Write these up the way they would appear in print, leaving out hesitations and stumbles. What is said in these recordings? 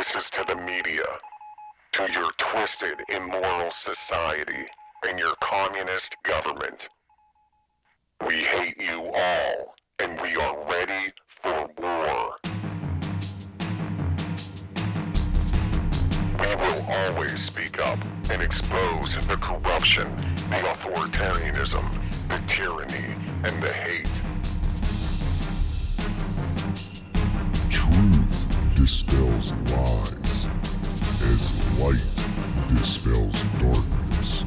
This is to the media, to your twisted, immoral society, and your communist government. We hate you all, and we are ready for war. We will always speak up and expose the corruption, the authoritarianism, the tyranny, and the hate. Truth dispels lies, as light dispels darkness.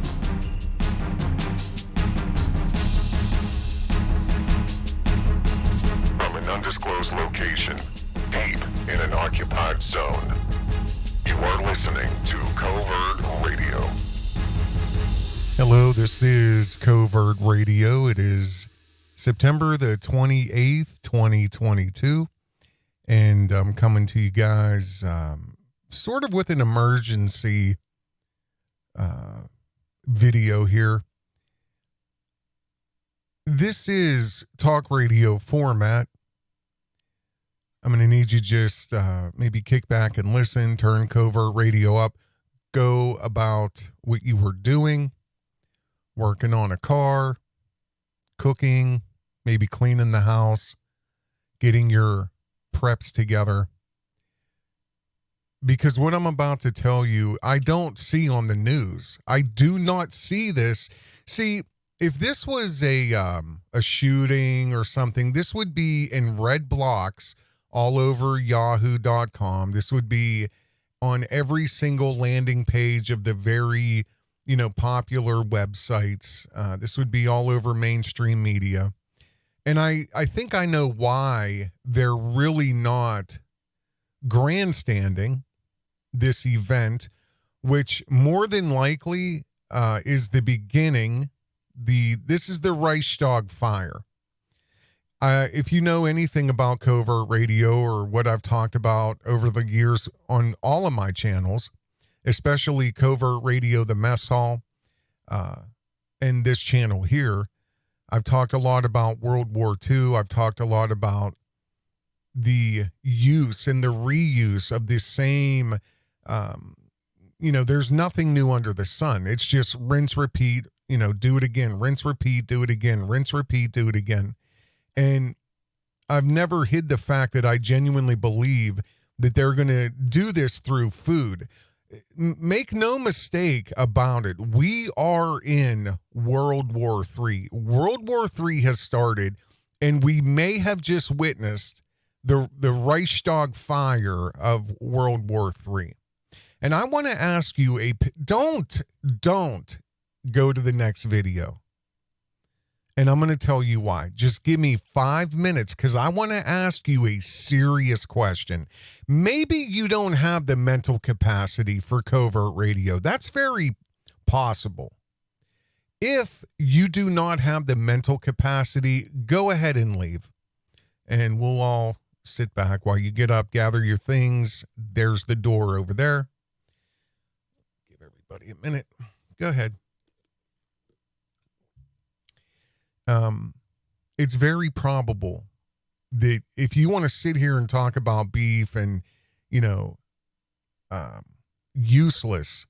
From an undisclosed location, deep in an occupied zone, you are listening to Covert Radio. Hello, this is Covert Radio. It is September the 28th, 2022, and I'm coming to you guys sort of with an emergency video here. This is talk radio format. I'm going to need you just maybe kick back and listen, turn Covert Radio up, go about what you were doing, working on a car, cooking, maybe cleaning the house, getting your preps together. Because what I'm about to tell you, I don't see on the news. I do not see this. See, if this was a shooting or something, this would be in red blocks all over yahoo.com. This would be on every single landing page of the very, popular websites. This would be all over mainstream media. And I think I know why they're really not grandstanding this event, which more than likely is the beginning. This is the Reichstag fire. If you know anything about Covert Radio or what I've talked about over the years on all of my channels, especially Covert Radio, the Mess Hall, and this channel here, I've talked a lot about World War II. I've talked a lot about the use and the reuse of this same, there's nothing new under the sun. It's just rinse, repeat, do it again, rinse, repeat, do it again, rinse, repeat, do it again. And I've never hid the fact that I genuinely believe that they're going to do this through food. Make no mistake about it. We are in World War III. World War III has started, and we may have just witnessed the Reichstag fire of World War III. And I want to ask you don't go to the next video. And I'm going to tell you why. Just give me 5 minutes because I want to ask you a serious question. Maybe you don't have the mental capacity for Covert Radio. That's very possible. If you do not have the mental capacity, go ahead and leave. And we'll all sit back while you get up, gather your things. There's the door over there. Give everybody a minute. Go ahead. It's very probable that if you want to sit here and talk about beef and, useless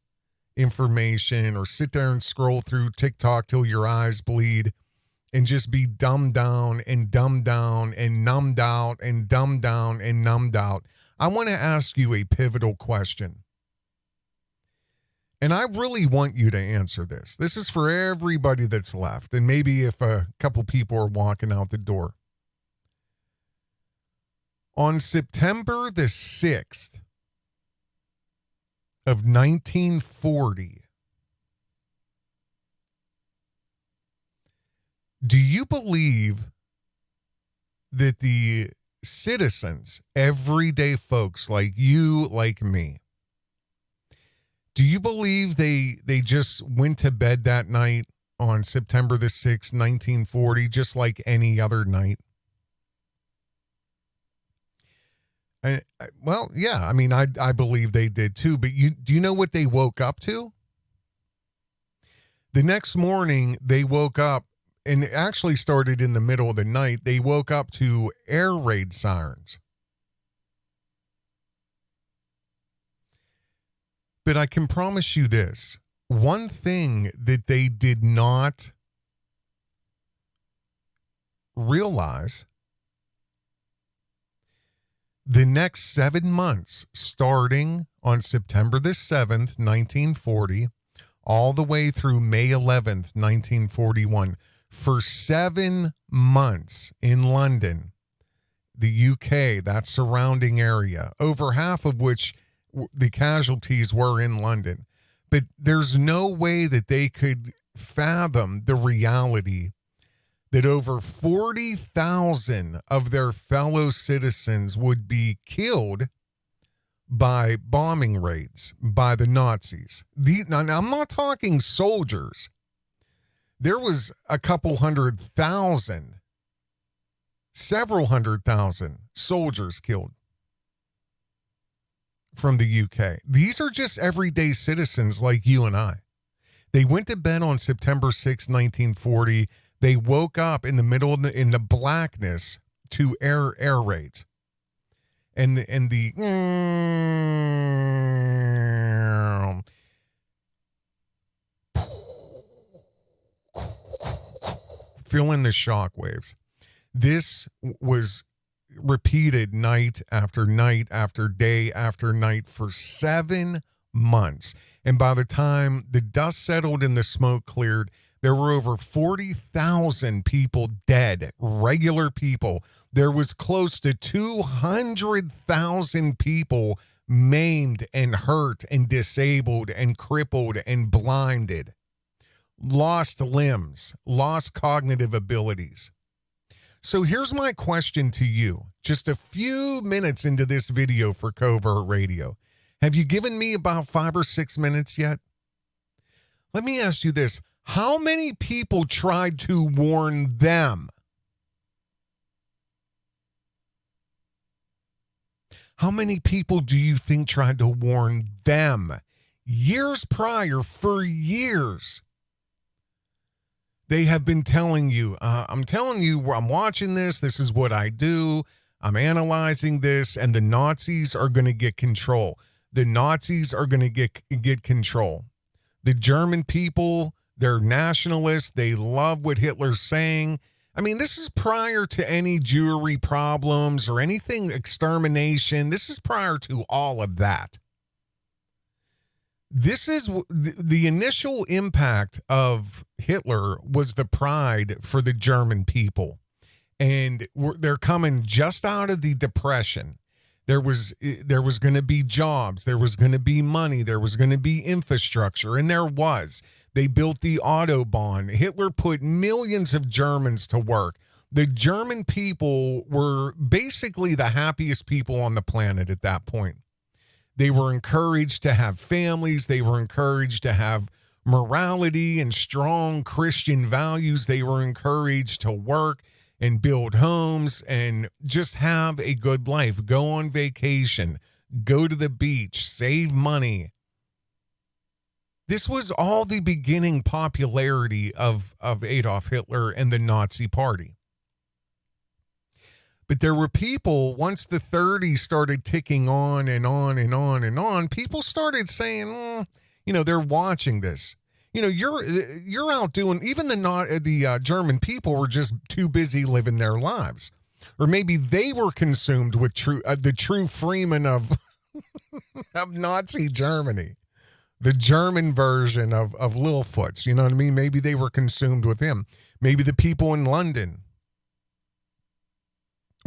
information, or sit there and scroll through TikTok till your eyes bleed and just be dumbed down and dumbed down and numbed out and dumbed down and numbed out, I want to ask you a pivotal question. And I really want you to answer this. This is for everybody that's left. And maybe if a couple people are walking out the door. On September the 6th of 1940, do you believe that the citizens, everyday folks like you, like me, do you believe they just went to bed that night on September the 6th, 1940, just like any other night? I believe they did too, but do you know what they woke up to? The next morning, they woke up, and it actually started in the middle of the night. They woke up to air raid sirens. But I can promise you this. One thing that they did not realize, the next 7 months, starting on September the 7th, 1940, all the way through May 11th, 1941, for 7 months in London, the UK, that surrounding area, over half of which the casualties were in London. But there's no way that they could fathom the reality that over 40,000 of their fellow citizens would be killed by bombing raids by the Nazis. Now, I'm not talking soldiers. There was a couple 100,000, several 100,000 soldiers killed from the UK. These are just everyday citizens like you and I. They went to bed on September 6, 1940. They woke up in the middle of in the blackness to air raids. And the fill in the shock waves. This was repeated night after night after day after night for 7 months. And by the time the dust settled and the smoke cleared, there were over 40,000 people dead, regular people. There was close to 200,000 people maimed and hurt and disabled and crippled and blinded, lost limbs, lost cognitive abilities. So here's my question to you. Just a few minutes into this video for Covert Radio. Have you given me about 5 or 6 minutes yet? Let me ask you this. How many people tried to warn them? How many people do you think tried to warn them years prior, for years? They have been telling you, I'm watching this. This is what I do. I'm analyzing this, and the Nazis are going to get control. The Nazis are going to get control. The German people, they're nationalists. They love what Hitler's saying. I mean, this is prior to any Jewry problems or anything extermination. This is prior to all of that. This is the initial impact of Hitler was the pride for the German people. And they're coming just out of the Depression. There was going to be jobs. There was going to be money. There was going to be infrastructure. And there was. They built the Autobahn. Hitler put millions of Germans to work. The German people were basically the happiest people on the planet at that point. They were encouraged to have families. They were encouraged to have morality and strong Christian values. They were encouraged to work and build homes and just have a good life. Go on vacation, go to the beach, save money. This was all the beginning popularity of Adolf Hitler and the Nazi Party. But there were people, once the 30s started ticking on and on and on and on, people started saying, they're watching this. You're out doing, even the German people were just too busy living their lives. Or maybe they were consumed with the true freeman of Nazi Germany. The German version of Littlefoot's, you know what I mean? Maybe they were consumed with him. Maybe the people in London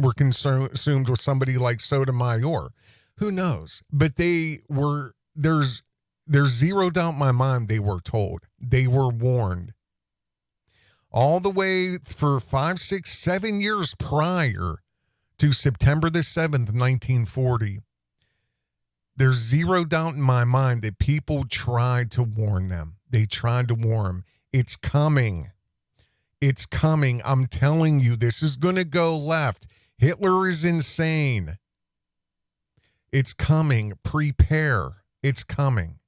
were consumed with somebody like Sotomayor. Who knows? But there's zero doubt in my mind they were told. They were warned. All the way for 5, 6, 7 years prior to September the 7th, 1940. There's zero doubt in my mind that people tried to warn them. They tried to warn them. It's coming. It's coming. I'm telling you, this is going to go left. Hitler is insane. It's coming. Prepare. It's coming.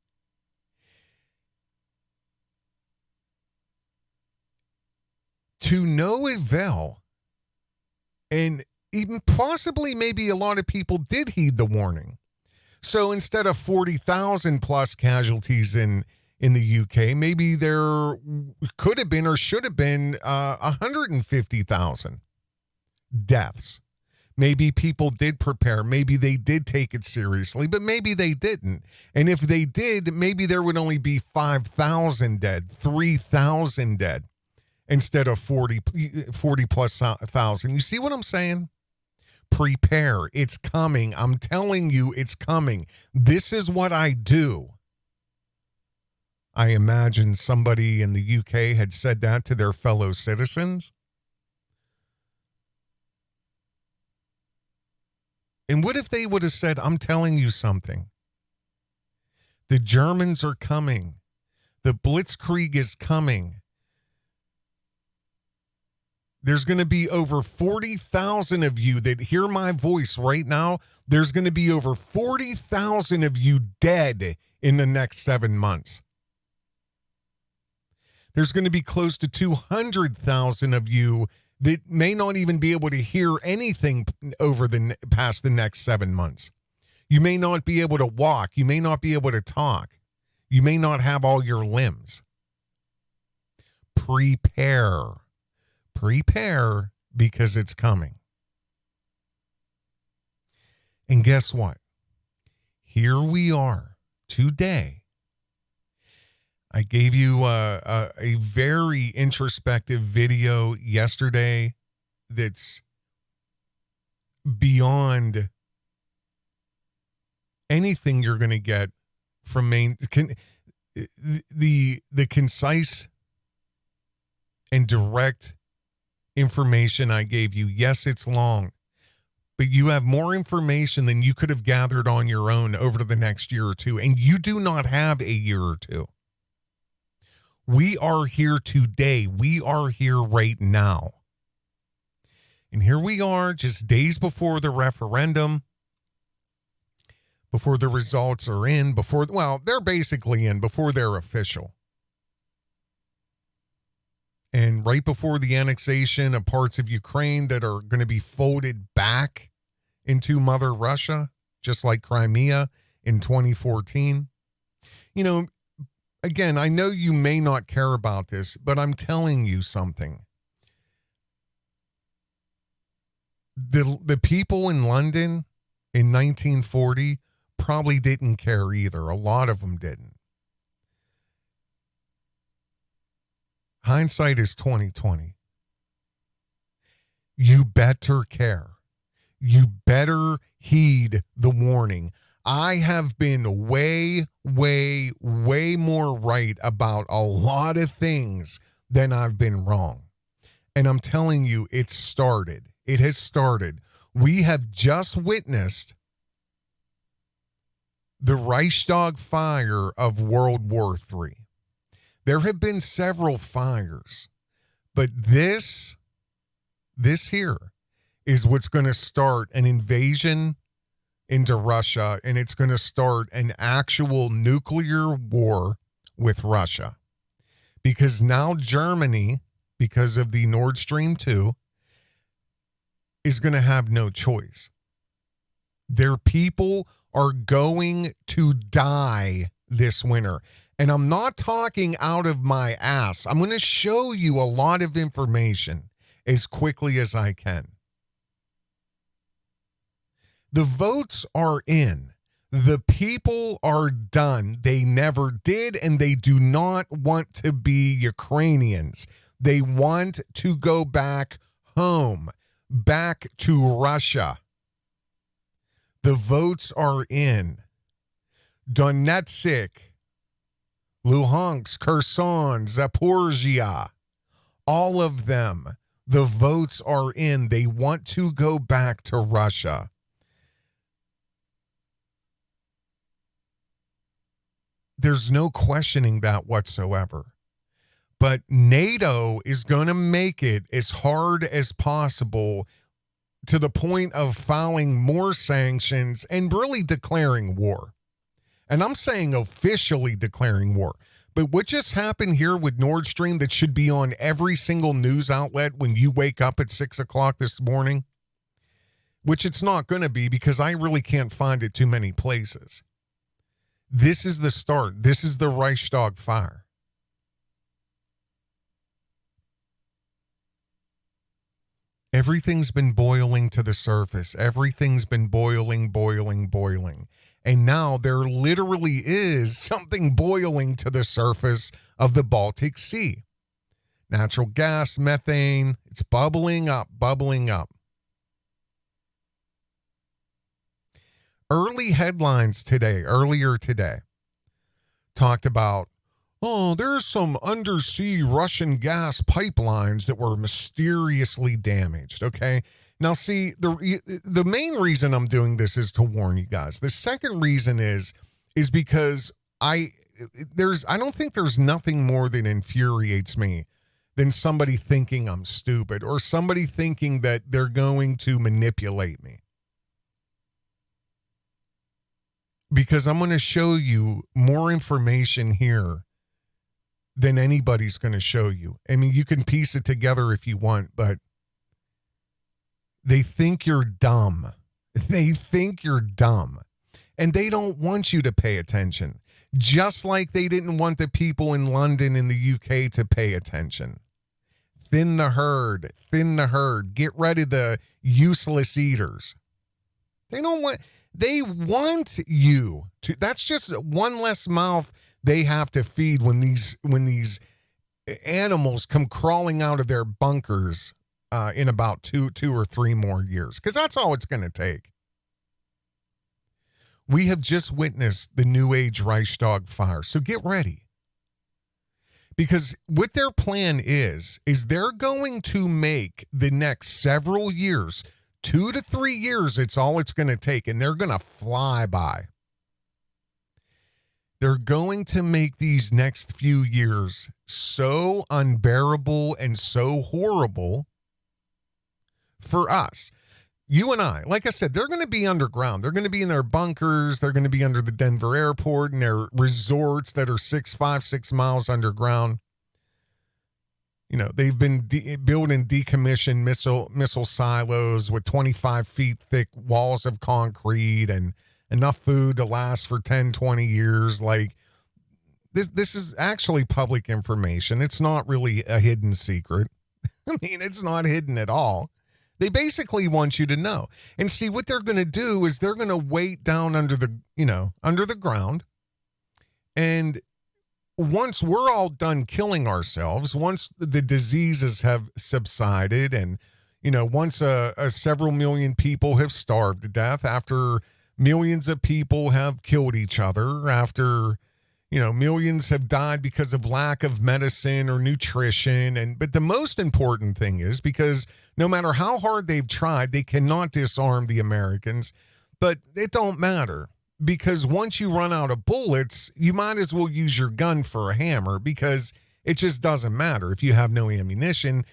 To no avail, and even possibly maybe a lot of people did heed the warning. So instead of 40,000 plus casualties in the UK, maybe there could have been or should have been 150,000 deaths. Maybe people did prepare. Maybe they did take it seriously, but maybe they didn't. And if they did, maybe there would only be 5,000 dead, 3,000 dead instead of 40 plus thousand. You see what I'm saying? Prepare. It's coming. I'm telling you, it's coming. This is what I do. I imagine somebody in the UK had said that to their fellow citizens. And what if they would have said, I'm telling you something. The Germans are coming. The Blitzkrieg is coming. There's going to be over 40,000 of you that hear my voice right now. There's going to be over 40,000 of you dead in the next 7 months. There's going to be close to 200,000 of you that may not even be able to hear anything past the next 7 months. You may not be able to walk. You may not be able to talk. You may not have all your limbs. Prepare. Prepare, because it's coming. And guess what? Here we are today. I gave you a very introspective video yesterday that's beyond anything you're going to get from the concise and direct information I gave you. Yes, it's long, but you have more information than you could have gathered on your own over the next year or two, and you do not have a year or two. We are here today. We are here right now. And here we are just days before the referendum, before the results are in, they're basically in, before they're official. And right before the annexation of parts of Ukraine that are going to be folded back into Mother Russia, just like Crimea in 2014. You know, again, I know you may not care about this, but I'm telling you something. The people in London in 1940 probably didn't care either. A lot of them didn't. Hindsight is 2020. You better care. You better heed the warning. I have been way, way, way more right about a lot of things than I've been wrong. And I'm telling you, it's started. It has started. We have just witnessed the Reichstag fire of World War III. There have been several fires, but this here is what's going to start an invasion into Russia, and it's going to start an actual nuclear war with Russia. Because now Germany, because of the Nord Stream 2, is going to have no choice. Their people are going to die this winter. And I'm not talking out of my ass. I'm going to show you a lot of information as quickly as I can. The votes are in. The people are done. They never did, and they do not want to be Ukrainians. They want to go back home, back to Russia. The votes are in. Donetsk, Luhansk, Kherson, Zaporizhia, all of them, the votes are in. They want to go back to Russia. There's no questioning that whatsoever. But NATO is going to make it as hard as possible to the point of filing more sanctions and really declaring war. And I'm saying officially declaring war. But what just happened here with Nord Stream that should be on every single news outlet when you wake up at 6 o'clock this morning? which it's not going to be because I really can't find it too many places. This is the start. This is the Reichstag fire. Everything's been boiling to the surface. Everything's been boiling. And now there literally is something boiling to the surface of the Baltic Sea. Natural gas, methane, it's bubbling up. Earlier today, talked about, there's some undersea Russian gas pipelines that were mysteriously damaged, okay? Now, see, the main reason I'm doing this is to warn you guys. The second reason is because I don't think there's nothing more that infuriates me than somebody thinking I'm stupid or somebody thinking that they're going to manipulate me. Because I'm going to show you more information here than anybody's going to show you. I mean, you can piece it together if you want, but they think you're dumb. They think you're dumb. And they don't want you to pay attention. Just like they didn't want the people in London and the UK to pay attention. Thin the herd. Get rid of the useless eaters. They want you to. That's just one less mouth they have to feed when these animals come crawling out of their bunkers in about two or three more years, because that's all it's going to take. We have just witnessed the New Age Reichstag fire, so get ready. Because what their plan is they're going to make the next several years, 2 to 3 years, it's all it's going to take, and they're going to fly by. They're going to make these next few years so unbearable and so horrible for us. You and I, like I said, they're going to be underground. They're going to be in their bunkers. They're going to be under the Denver airport and their resorts that are 6 miles underground. You know, they've been building decommissioned missile silos with 25 feet thick walls of concrete and enough food to last for 10, 20 years. Like, this is actually public information. It's not really a hidden secret. I mean, it's not hidden at all. They basically want you to know. And see, what they're going to do is they're going to wait down under the ground. And once we're all done killing ourselves, once the diseases have subsided and, once several million people have starved to death, after millions of people have killed each other, after, millions have died because of lack of medicine or nutrition. But the most important thing is, because no matter how hard they've tried, they cannot disarm the Americans. But it don't matter, because once you run out of bullets, you might as well use your gun for a hammer, because it just doesn't matter if you have no ammunition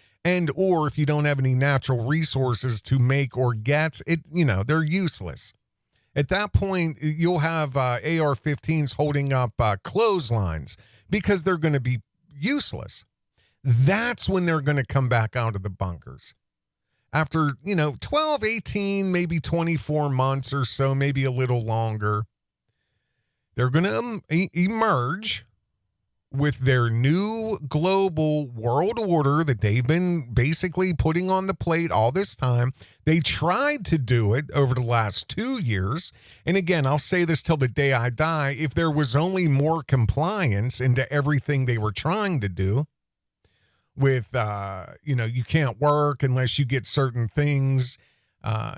or if you don't have any natural resources to make or get it, they're useless. At that point, you'll have AR-15s holding up clotheslines because they're going to be useless. That's when they're going to come back out of the bunkers. After, 12, 18, maybe 24 months or so, maybe a little longer, they're going to emerge with their new global world order that they've been basically putting on the plate all this time. They tried to do it over the last 2 years. And again, I'll say this till the day I die. If there was only more compliance into everything they were trying to do with, you can't work unless you get certain things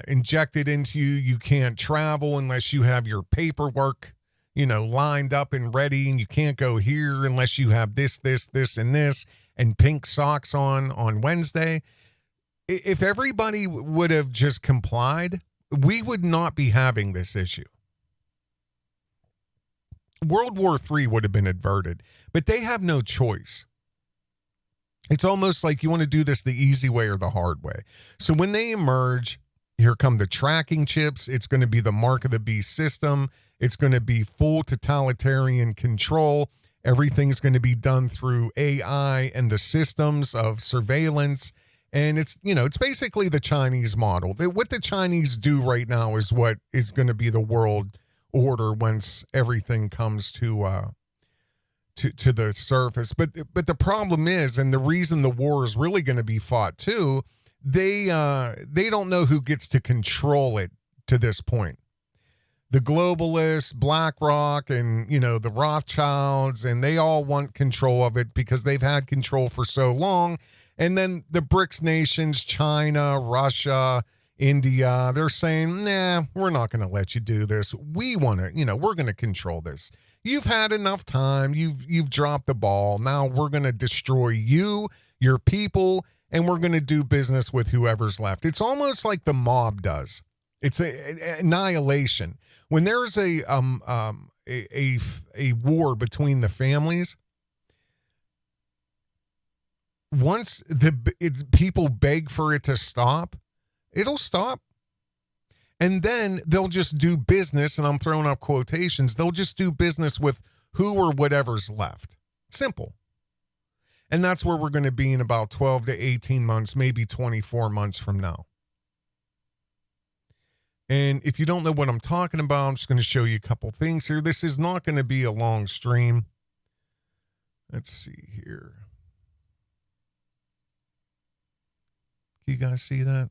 injected into you. You can't travel unless you have your paperwork lined up and ready, and you can't go here unless you have this, and this, and pink socks on Wednesday. If everybody would have just complied, we would not be having this issue. World War III would have been averted, but they have no choice. It's almost like you want to do this the easy way or the hard way. So when they emerge, here come the tracking chips. It's going to be the mark of the beast system. It's going to be full totalitarian control. Everything's going to be done through AI and the systems of surveillance. And it's, it's basically the Chinese model. What the Chinese do right now is what is going to be the world order once everything comes to the surface. But the problem is, and the reason the war is really going to be fought too, they don't know who gets to control it to this point. The globalists, BlackRock, and, the Rothschilds, and they all want control of it because they've had control for so long. And then the BRICS nations, China, Russia, India, they're saying, nah, we're not going to let you do this. We want to, we're going to control this. You've had enough time. You've dropped the ball. Now we're going to destroy you, your people, and we're going to do business with whoever's left. It's almost like the mob does. It's annihilation. When there's a war between the families, once people beg for it to stop, it'll stop. And then they'll just do business, and I'm throwing up quotations, they'll just do business with who or whatever's left. Simple. And that's where we're going to be in about 12 to 18 months, maybe 24 months from now. And if you don't know what I'm talking about, I'm just going to show you a couple things here. This is not going to be a long stream. Let's see here. Can you guys see that?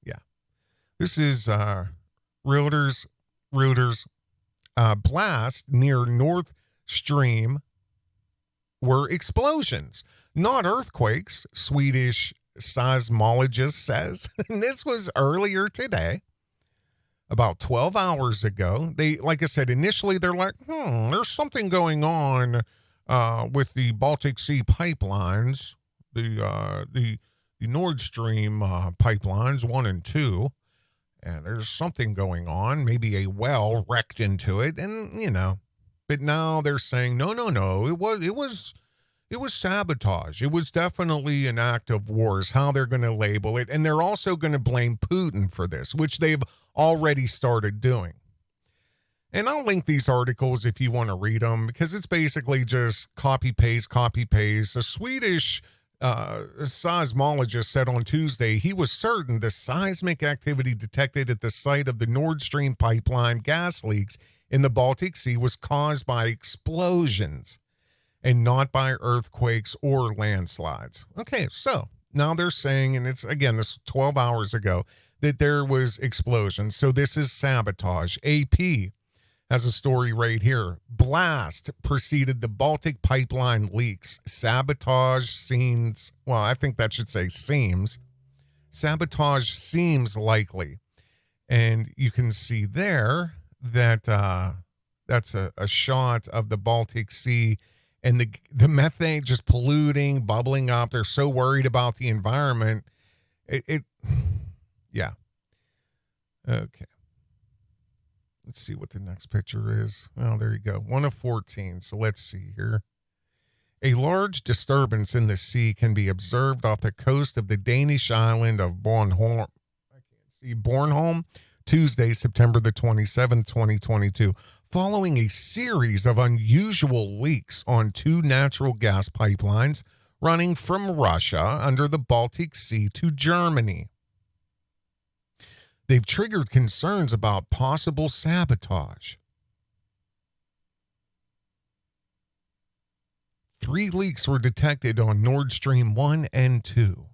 Yeah. This is Reuters blast near Nord Stream were explosions, not earthquakes, Swedish seismologist says. And this was earlier today. About 12 hours ago. They, like I said, initially they're like, there's something going on with the Baltic Sea pipelines, the Nord Stream pipelines 1 and 2, and there's something going on. Maybe a well wrecked into it, and but now they're saying no. It was sabotage. It was definitely an act of war is how they're going to label it. And they're also going to blame Putin for this, which they've already started doing. And I'll link these articles if you want to read them, because it's basically just copy, paste. A Swedish seismologist said on Tuesday he was certain the seismic activity detected at the site of the Nord Stream pipeline gas leaks in the Baltic Sea was caused by explosions and not by earthquakes or landslides. Okay, so now they're saying, and it's, again, this 12 hours ago, that there was explosions. So this is sabotage. AP has a story right here. Blast preceded the Baltic pipeline leaks. Sabotage seems, well, I think that should say seems. Sabotage seems likely. And you can see there that that's a shot of the Baltic Sea and the methane just polluting, bubbling up. They're so worried about the environment. Yeah. Okay. Let's see what the next picture is. Oh, there you go. 1 of 14. So let's see here. A large disturbance in the sea can be observed off the coast of the Danish island of Bornholm. Bornholm, Tuesday, September the 27th, 2022, following a series of unusual leaks on 2 natural gas pipelines running from Russia under the Baltic Sea to Germany. They've triggered concerns about possible sabotage. 3 leaks were detected on Nord Stream 1 and 2.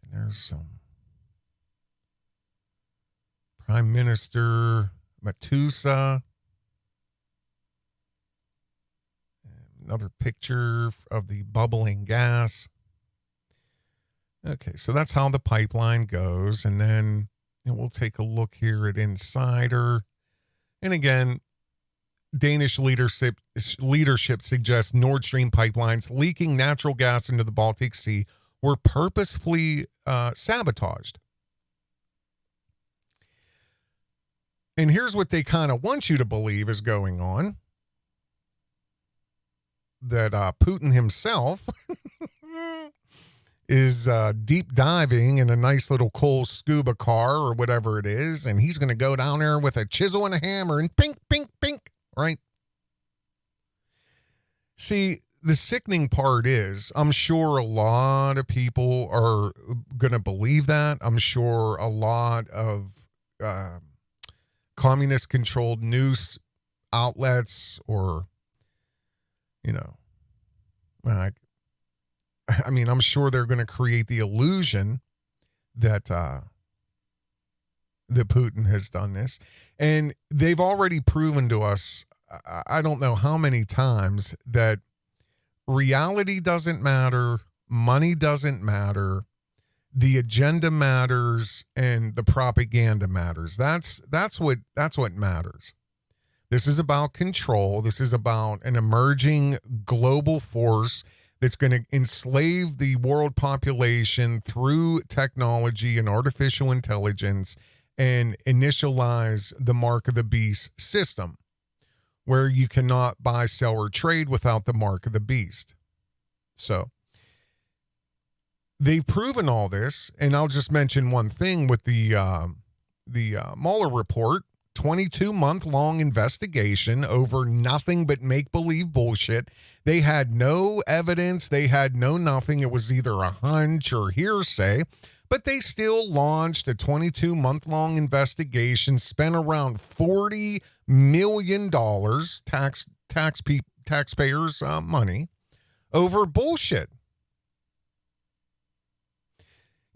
And there's some Prime Minister Matusa. Another picture of the bubbling gas. Okay, so that's how the pipeline goes. And then we'll take a look here at Insider. And again, Danish leadership suggests Nord Stream pipelines leaking natural gas into the Baltic Sea were purposefully sabotaged. And here's what they kind of want you to believe is going on. That Putin himself is deep diving in a nice little coal scuba car or whatever it is, and he's going to go down there with a chisel and a hammer and pink, pink, pink, right? See, the sickening part is, I'm sure a lot of people are going to believe that. I'm sure a lot of communist-controlled news outlets, or, I'm sure they're going to create the illusion that that Putin has done this. And they've already proven to us, I don't know how many times, that reality doesn't matter, money doesn't matter, the agenda matters, and the propaganda matters. That's what matters. This is about control. This is about an emerging global force that's going to enslave the world population through technology and artificial intelligence, and initialize the mark of the beast system, where you cannot buy, sell, or trade without the mark of the beast. So they've proven all this, and I'll just mention one thing with the Mueller report. 22-month-long investigation over nothing but make-believe bullshit. They had no evidence. They had no nothing. It was either a hunch or hearsay. But they still launched a 22-month-long investigation, spent around $40 million, taxpayers' money, over bullshit.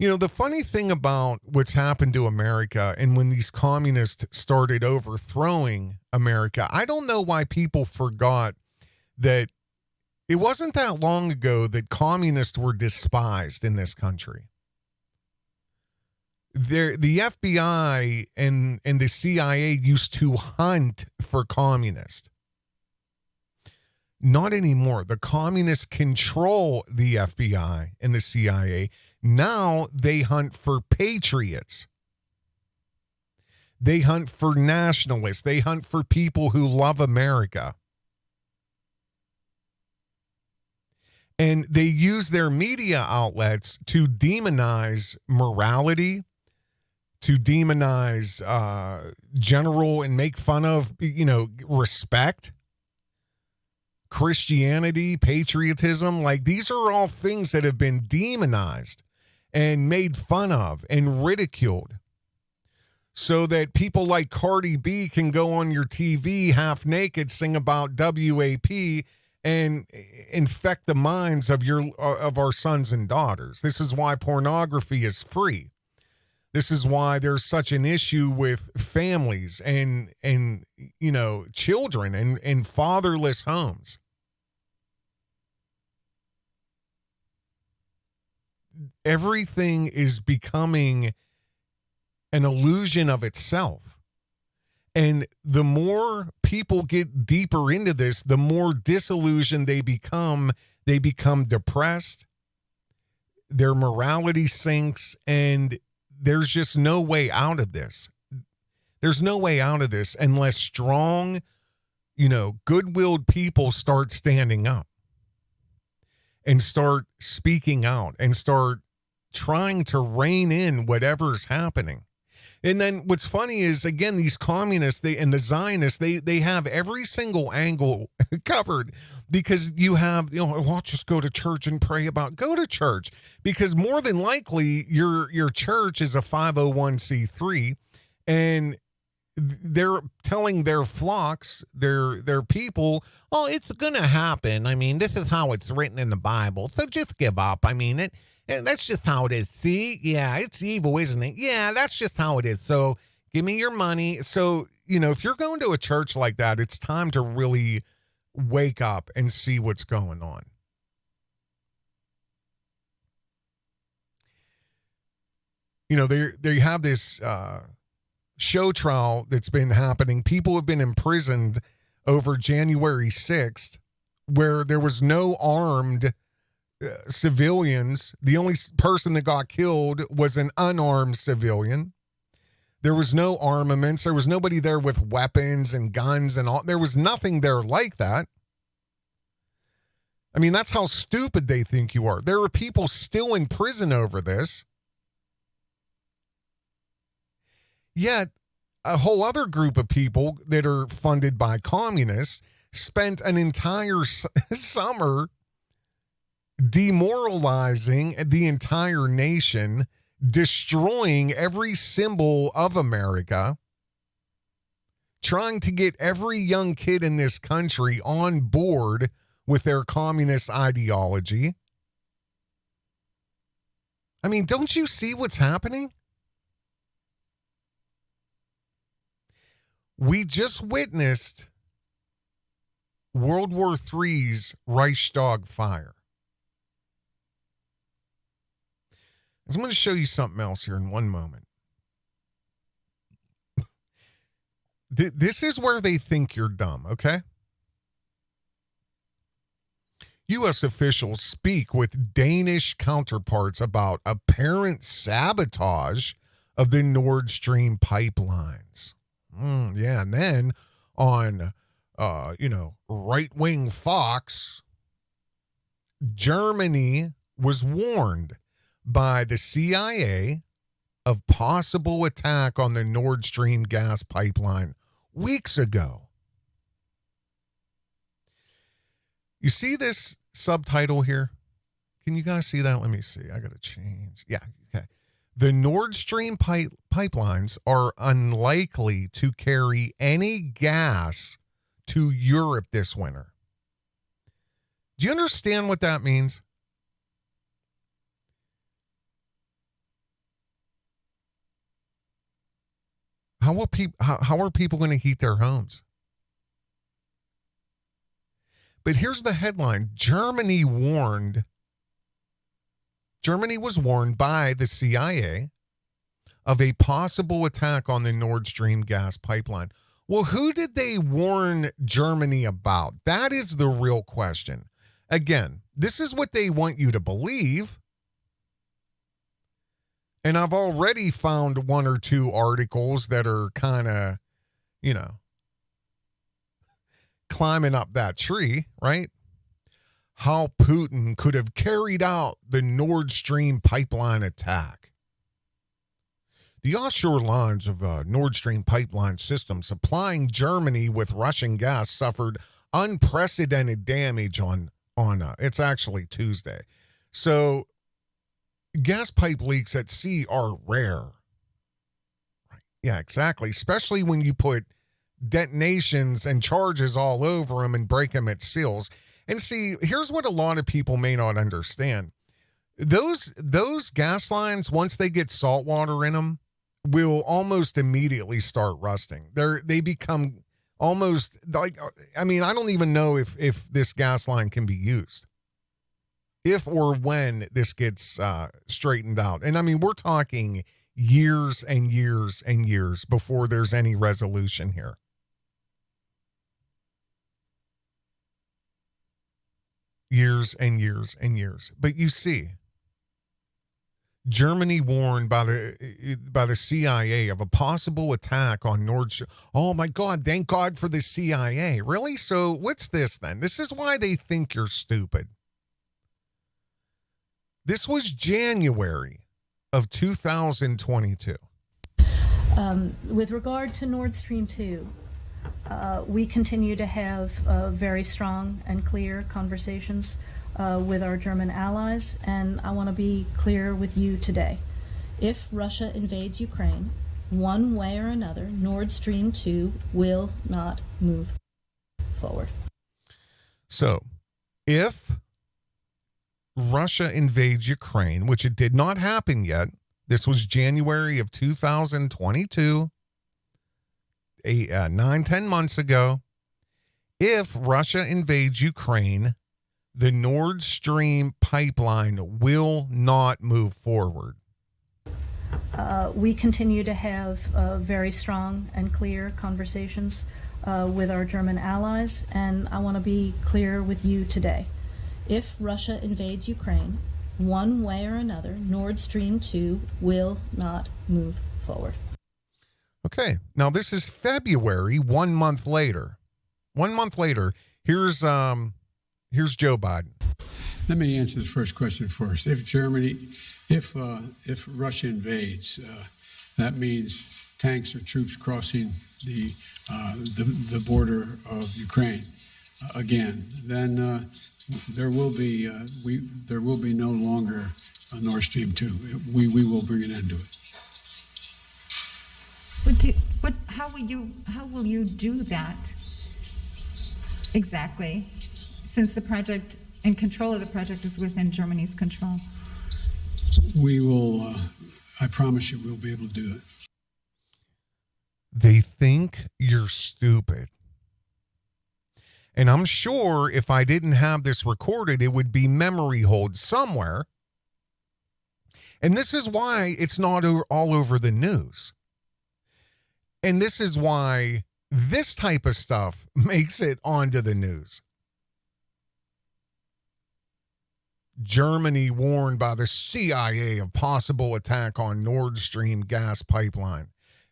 The funny thing about what's happened to America, and when these communists started overthrowing America, I don't know why people forgot that it wasn't that long ago that communists were despised in this country. The FBI and the CIA used to hunt for communists. Not anymore. The communists control the FBI and the CIA. Now they hunt for patriots. They hunt for nationalists. They hunt for people who love America. And they use their media outlets to demonize morality, to demonize general and make fun of, respect, Christianity, patriotism. Like, these are all things that have been demonized and made fun of and ridiculed, so that people like Cardi B can go on your TV half naked, sing about WAP, and infect the minds of our sons and daughters. This is why pornography is free. This is why there's such an issue with families and children and fatherless homes. Everything is becoming an illusion of itself. And the more people get deeper into this, the more disillusioned they become. They become depressed. Their morality sinks, and there's just no way out of this. There's no way out of this unless strong, good-willed people start standing up and start speaking out and start trying to rein in whatever's happening. And then what's funny is, again, these communists and the Zionists, they have every single angle covered, because you have, I'll just go to church and pray about. Go to church, because more than likely your church is a 501c3, and they're telling their flocks, their people, oh, it's going to happen. I mean, this is how it's written in the Bible, so just give up. I mean, that's just how it is. See? Yeah, it's evil, isn't it? Yeah, that's just how it is. So give me your money. So, if you're going to a church like that, it's time to really wake up and see what's going on. They have this show trial that's been happening. People have been imprisoned over January 6th, where there was no armed civilians. The only person that got killed was an unarmed civilian. There was no armaments. There was nobody there with weapons and guns and all. There was nothing there like that. I mean, that's how stupid they think you are. There are people still in prison over this. Yet, a whole other group of people that are funded by communists spent an entire summer demoralizing the entire nation, destroying every symbol of America, trying to get every young kid in this country on board with their communist ideology. I mean, don't you see what's happening? We just witnessed World War III's Reichstag fire. I'm going to show you something else here in one moment. This is where they think you're dumb, okay? U.S. officials speak with Danish counterparts about apparent sabotage of the Nord Stream pipelines. Yeah, and then on, right-wing Fox, Germany was warned by the CIA of possible attack on the Nord Stream gas pipeline weeks ago. You see this subtitle here? Can you guys see that? Let me see. I got to change. Yeah, okay. The Nord Stream pipelines are unlikely to carry any gas to Europe this winter. Do you understand what that means? How are people going to heat their homes? But here's the headline. Germany was warned by the CIA of a possible attack on the Nord Stream gas pipeline. Well, who did they warn Germany about? That is the real question. Again, this is what they want you to believe. And I've already found one or two articles that are kind of, climbing up that tree, right? How Putin could have carried out the Nord Stream pipeline attack. The offshore lines of Nord Stream pipeline system supplying Germany with Russian gas suffered unprecedented damage on it's actually Tuesday. So gas pipe leaks at sea are rare. Right. Yeah, exactly. Especially when you put detonations and charges all over them and break them at seals. And see, here's what a lot of people may not understand. Those gas lines, once they get salt water in them, will almost immediately start rusting. They become almost like, I don't even know if this gas line can be used. If or when this gets straightened out. And we're talking years and years and years before there's any resolution here. Years and years and years. But you see, Germany warned by the CIA of a possible attack on Nord Stream. Oh my God, thank God for the CIA. Really? So what's this then? This is why they think you're stupid. This was January of 2022. With regard to Nord Stream 2, we continue to have very strong and clear conversations with our German allies, and I want to be clear with you today. If Russia invades Ukraine, one way or another, Nord Stream 2 will not move forward. So, if Russia invades Ukraine, which it did not happen yet, this was January of 2022, 9-10 months ago. If Russia invades Ukraine, the Nord Stream pipeline will not move forward. We continue to have very strong and clear conversations with our German allies, and I want to be clear with you today. If Russia invades Ukraine, one way or another, Nord Stream 2 will not move forward. Okay, now this is February, 1 month later. 1 month later, here's Joe Biden. Let me answer the first question first. If Russia invades, that means tanks or troops crossing the border of Ukraine again. Then there will be no longer a Nord Stream 2. We will bring an end to it. How will you do that exactly, since the project and control of the project is within Germany's control? We will, I promise you, we'll be able to do it. They think you're stupid. And I'm sure if I didn't have this recorded, it would be memory hold somewhere. And this is why it's not all over the news. And this is why this type of stuff makes it onto the news. Germany warned by the CIA of possible attack on Nord Stream gas pipeline.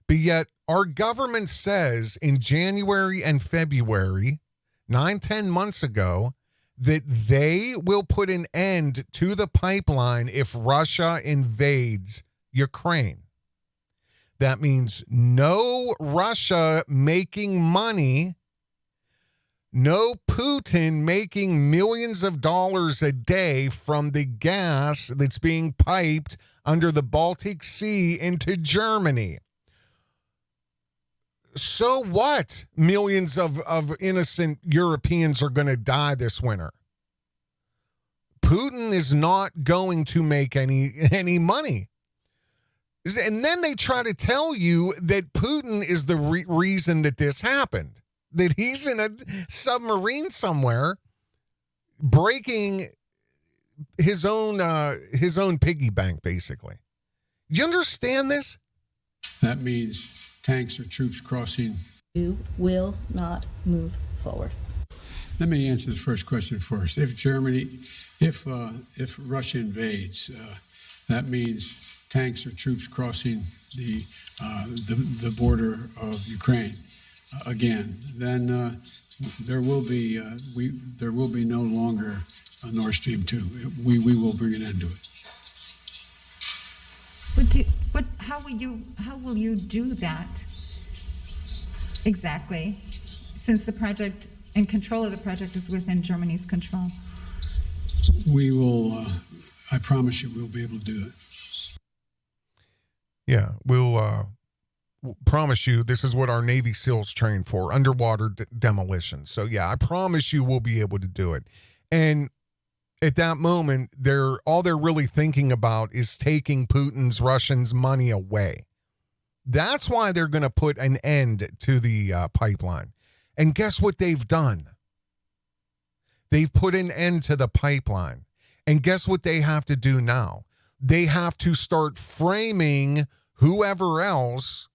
But yet our government says in January and February, 9-10 months ago, that they will put an end to the pipeline if Russia invades Ukraine. That means no Russia making money, no Putin making millions of dollars a day from the gas that's being piped under the Baltic Sea into Germany. So what? Millions of innocent Europeans are going to die this winter. Putin is not going to make any money. And then they try to tell you that Putin is the reason that this happened. That he's in a submarine somewhere breaking his own piggy bank, basically. You understand this? That means tanks or troops crossing. You will not move forward. Let me answer the first question first. If Russia invades, that means tanks or troops crossing the border of Ukraine again. Then there will be no longer a Nord Stream 2. We will bring an end to it. How will you do that exactly, since the project and control of the project is within Germany's control? We will, I promise you, we'll be able to do it. Yeah, we'll promise you this is what our Navy SEALs train for, underwater demolition. So yeah, I promise you we'll be able to do it. And at that moment, all they're really thinking about is taking Putin's Russians' money away. That's why they're going to put an end to the pipeline. And guess what they've done? They've put an end to the pipeline. And guess what they have to do now? They have to start framing whoever else.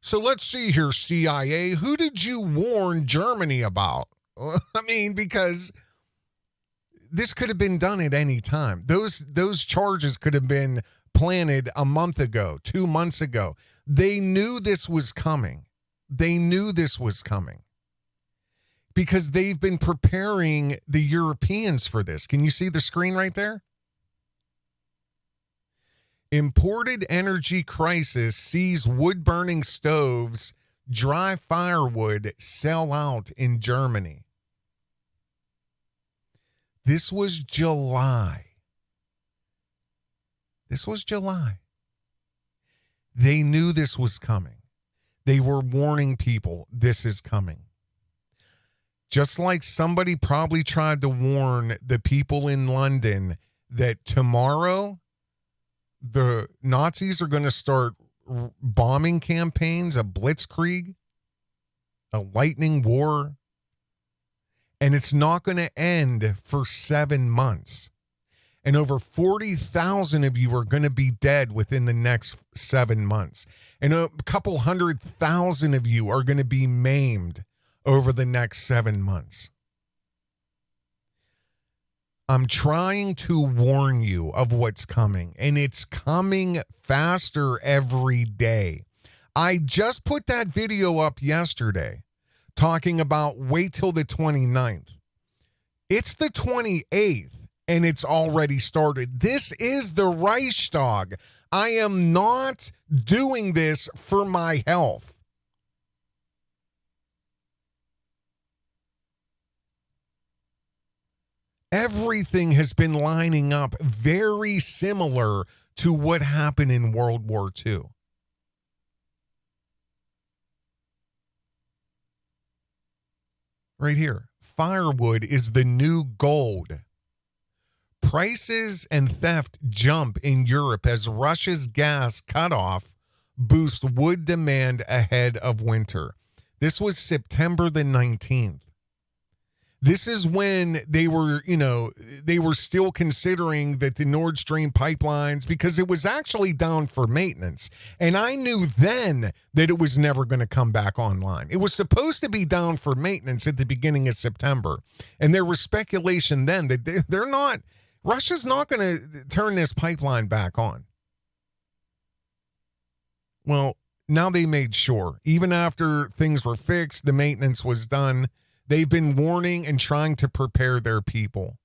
So let's see here, CIA. Who did you warn Germany about? I mean, because this could have been done at any time. Those charges could have been planted a month ago, 2 months ago. They knew this was coming. Because they've been preparing the Europeans for this. Can you see the screen right there? Imported energy crisis sees wood-burning stoves, dry firewood sell out in Germany. This was July. They knew this was coming. They were warning people, this is coming. Just like somebody probably tried to warn the people in London that tomorrow the Nazis are going to start bombing campaigns, a blitzkrieg, a lightning war, and it's not going to end for 7 months. And over 40,000 of you are going to be dead within the next 7 months. And a couple 100,000 of you are going to be maimed over the next 7 months. I'm trying to warn you of what's coming, and it's coming faster every day. I just put that video up yesterday talking about wait till the 29th. It's the 28th, and it's already started. This is the Reichstag. I am not doing this for my health. Everything has been lining up very similar to what happened in World War II. Right here. Firewood is the new gold. Prices and theft jump in Europe as Russia's gas cutoff boosts wood demand ahead of winter. This was September the 19th. This is when they were still considering that the Nord Stream pipelines, because it was actually down for maintenance. And I knew then that it was never going to come back online. It was supposed to be down for maintenance at the beginning of September. And there was speculation then that Russia's not going to turn this pipeline back on. Well, now they made sure. Even after things were fixed, the maintenance was done. They've been warning and trying to prepare their people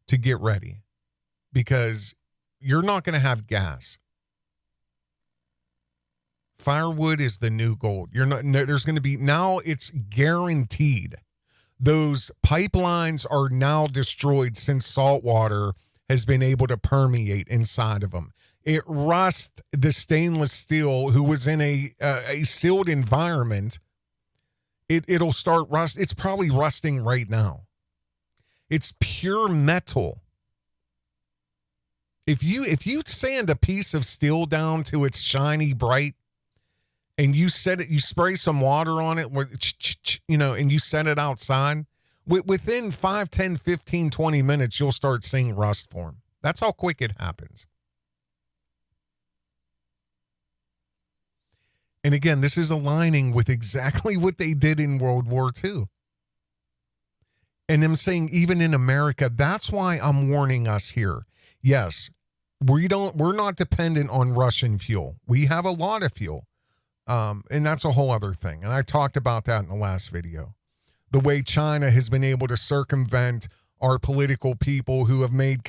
to get ready, because you're not going to have gas. Firewood is the new gold. There's going to be, now it's guaranteed. Those pipelines are now destroyed since salt water has been able to permeate inside of them. It rusts the stainless steel, who was in a sealed environment. It'll start rust. It's probably rusting right now. It's pure metal. If you sand a piece of steel down to its shiny bright, and you spray some water on it, and you set it outside, within 5, 10, 15, 20 minutes, you'll start seeing rust form. That's how quick it happens. And again, this is aligning with exactly what they did in World War II. And I'm saying even in America, that's why I'm warning us here. Yes, we're not dependent on Russian fuel. We have a lot of fuel. And that's a whole other thing. And I talked about that in the last video. The way China has been able to circumvent our political people who have made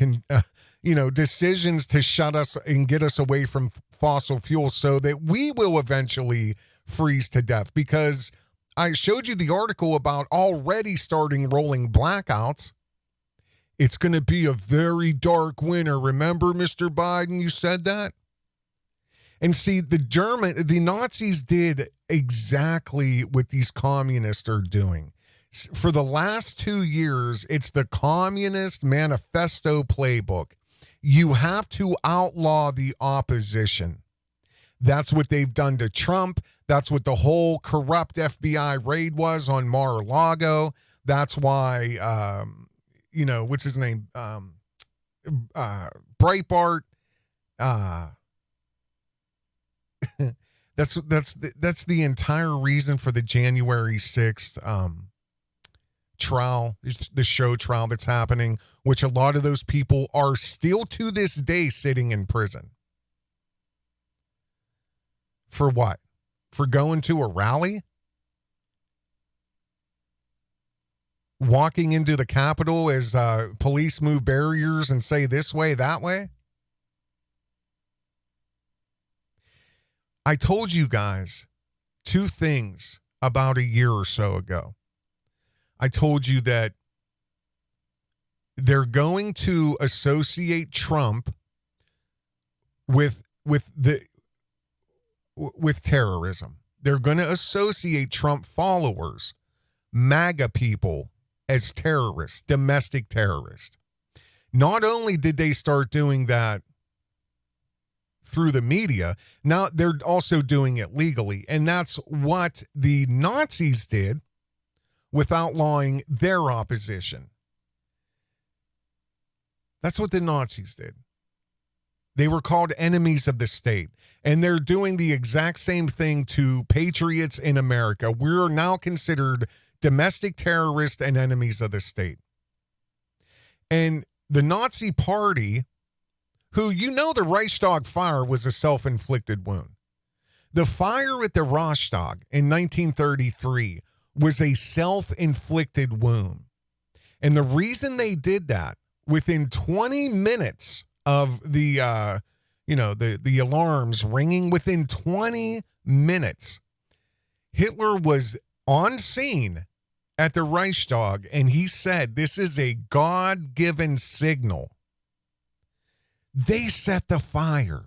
decisions to shut us and get us away from fossil fuel so that we will eventually freeze to death. Because I showed you the article about already starting rolling blackouts. It's going to be a very dark winter. Remember, Mr. Biden, you said that? And see, the Nazis did exactly what these communists are doing. For the last 2 years, it's the Communist Manifesto playbook. You have to outlaw the opposition. That's what they've done to Trump. That's what the whole corrupt FBI raid was on Mar-a-Lago. That's why, what's his name? Breitbart. That's the entire reason for the January 6th trial, the show trial that's happening, which a lot of those people are still to this day sitting in prison. For what? For going to a rally? Walking into the Capitol as police move barriers and say this way, that way? I told you guys 2 things about a year or so ago. I told you that they're going to associate Trump with terrorism. They're going to associate Trump followers, MAGA people, as terrorists, domestic terrorists. Not only did they start doing that through the media, now they're also doing it legally. And that's what the Nazis did with outlawing their opposition. That's what the Nazis did. They were called enemies of the state. And they're doing the exact same thing to patriots in America. We're now considered domestic terrorists and enemies of the state. And the Nazi Party, who, the Reichstag fire was a self-inflicted wound. The fire at the Reichstag in 1933 was a self-inflicted wound. And the reason they did that, within 20 minutes of the alarms ringing, within 20 minutes, Hitler was on scene at the Reichstag, and he said this is a God-given signal. They set the fire,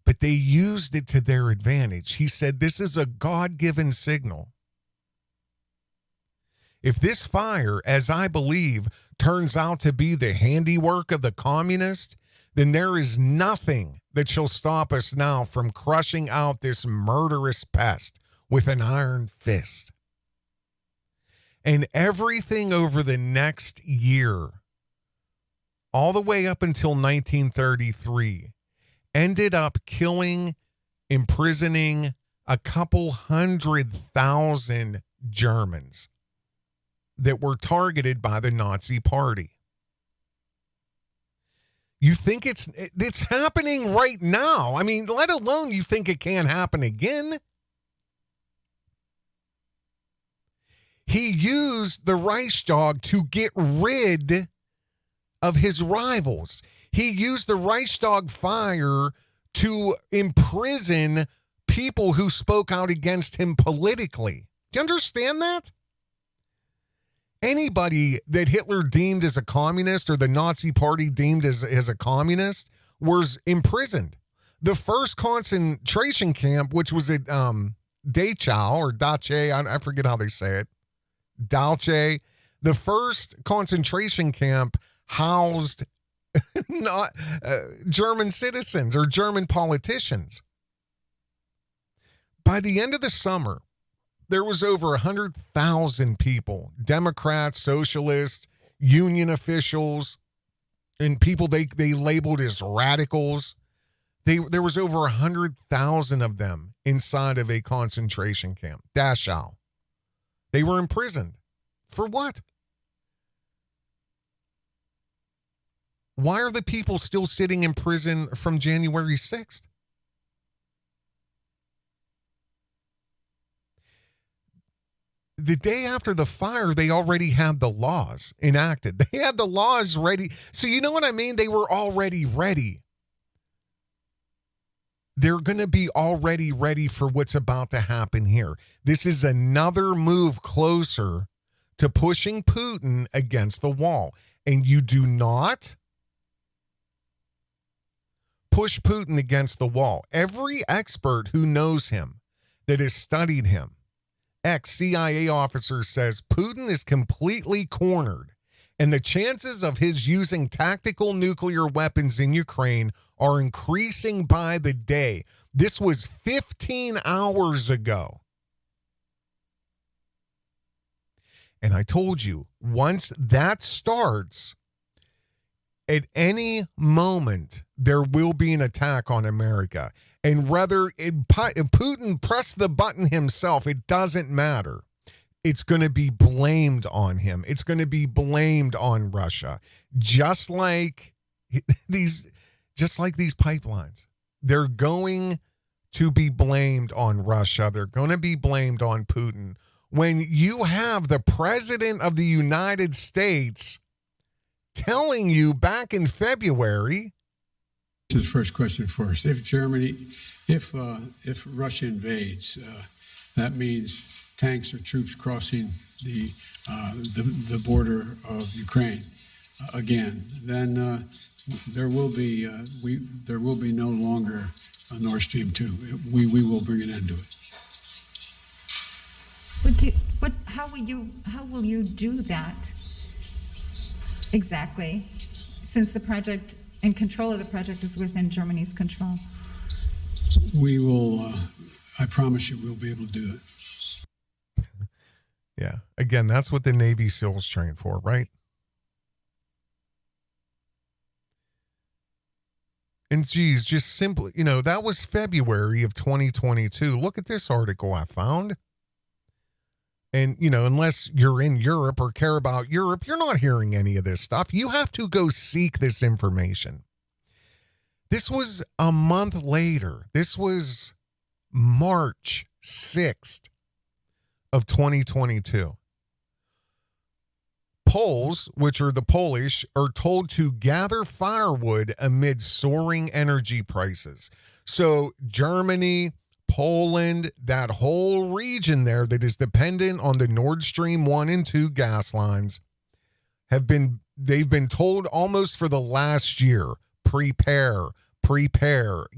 but they used it to their advantage. He said this is a God-given signal. If this fire, as I believe, turns out to be the handiwork of the communists, then there is nothing that shall stop us now from crushing out this murderous pest with an iron fist. And everything over the next year, all the way up until 1933, ended up killing, imprisoning a couple 100,000 Germans that were targeted by the Nazi Party. You think it's happening right now. I mean, let alone you think it can't happen again. He used the Reichstag to get rid of his rivals. He used the Reichstag fire to imprison people who spoke out against him politically. Do you understand that? Anybody that Hitler deemed as a communist or the Nazi Party deemed as a communist was imprisoned. The first concentration camp, which was at Dachau or Dache, I forget how they say it, Dache, the first concentration camp housed not German citizens or German politicians. By the end of the summer, there was over 100,000 people, Democrats, socialists, union officials, and people they labeled as radicals. There was over 100,000 of them inside of a concentration camp, Dachau. They were imprisoned. For what? Why are the people still sitting in prison from January 6th? The day after the fire, they already had the laws enacted. They had the laws ready. So you know what I mean? They were already ready. They're going to be already ready for what's about to happen here. This is another move closer to pushing Putin against the wall. And you do not push Putin against the wall. Every expert who knows him, that has studied him, ex-CIA officer says Putin is completely cornered, and the chances of his using tactical nuclear weapons in Ukraine are increasing by the day. This was 15 hours ago. And I told you, once that starts, at any moment, there will be an attack on America. And whether Putin pressed the button himself, it doesn't matter. It's going to be blamed on him. It's going to be blamed on Russia. Just like these pipelines. They're going to be blamed on Russia. They're going to be blamed on Putin. When you have the President of the United States telling you back in February. This is the first question for us. If Russia invades, that means tanks or troops crossing the border of Ukraine again. Then there will be no longer a Nord Stream 2. We will bring an end to it. How will you do that exactly, since the project and control of the project is within Germany's control? We will, I promise you, we'll be able to do it. Yeah. Again, that's what the Navy SEALs train for, right? And geez, just simply, that was February of 2022. Look at this article I found. And, unless you're in Europe or care about Europe, you're not hearing any of this stuff. You have to go seek this information. This was a month later. This was March 6th of 2022. Poles, which are the Polish, are told to gather firewood amid soaring energy prices. So Germany, Poland, that whole region there that is dependent on the Nord Stream 1 and 2 gas lines, they've been told almost for the last year, prepare,